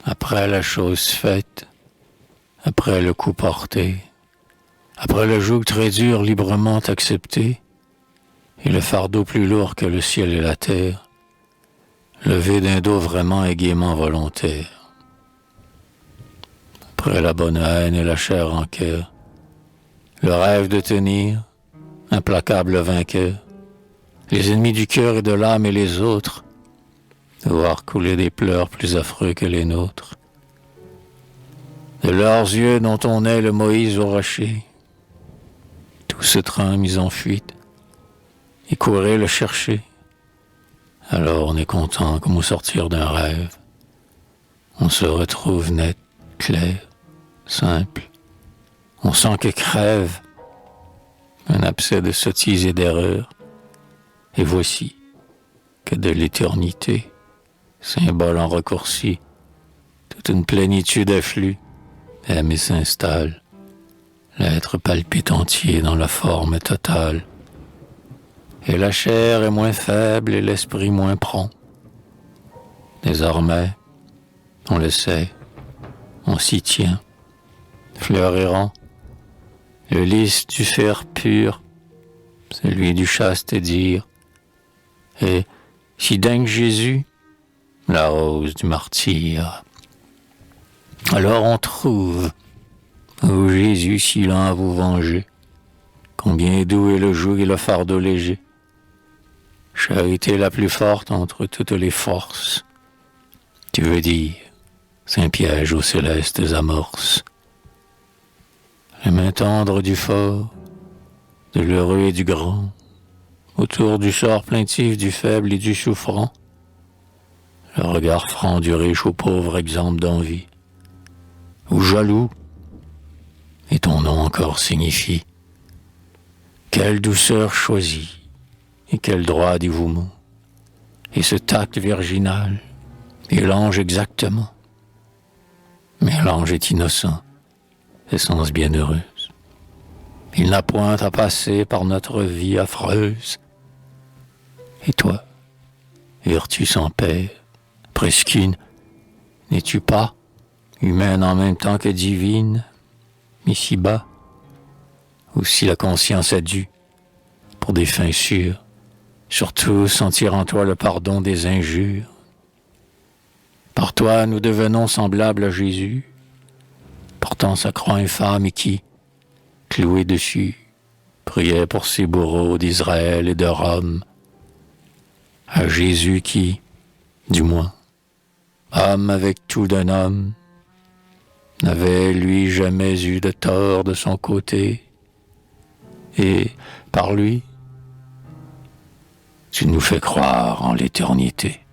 après la chose faite, après le coup porté, après le joug très dur librement accepté, et le fardeau plus lourd que le ciel et la terre, levé d'un dos vraiment et gaiement volontaire. Après la bonne haine et la chair en cœur, le rêve de tenir, implacable vainqueur, les ennemis du cœur et de l'âme et les autres, de voir couler des pleurs plus affreux que les nôtres. De leurs yeux dont on est le Moïse au rocher, tout ce train mis en fuite, et courir le chercher. Alors on est content comme au sortir d'un rêve. On se retrouve net, clair, simple. On sent que crève un abcès de sottises et d'erreurs. Et voici que de l'éternité, symbole en raccourci, toute une plénitude afflue, aime et s'installe. L'être palpite entier dans la forme totale. Et la chair est moins faible et l'esprit moins prompt. Désormais, on le sait, on s'y tient. Fleur errant, le lys du fer pur, celui du chaste dire. Et, si dingue Jésus, la rose du martyr. Alors on trouve, ô Jésus si lent à vous venger, combien doux est le joug et le fardeau léger. Charité la plus forte entre toutes les forces. Tu veux dire, saint piège aux célestes amorces. Les mains tendres du fort, de l'heureux et du grand, autour du sort plaintif du faible et du souffrant, le regard franc du riche au pauvre exemple d'envie, ou jaloux, et ton nom encore signifie. Quelle douceur choisie, et quel droit dévouement, et ce tact virginal, et l'ange exactement. Mais l'ange est innocent, essence bienheureuse. Il n'a point à passer par notre vie affreuse. Et toi, vertu sans père, presqu'une, n'es-tu pas, humaine en même temps que divine, ici-bas, ou si la conscience a dû, pour des fins sûres, surtout sentir en toi le pardon des injures. Par toi, nous devenons semblables à Jésus, portant sa croix infâme et qui, cloué dessus, priait pour ses bourreaux d'Israël et de Rome, à Jésus qui, du moins, homme avec tout d'un homme, n'avait lui jamais eu de tort de son côté, et par lui, tu nous fais croire en l'éternité.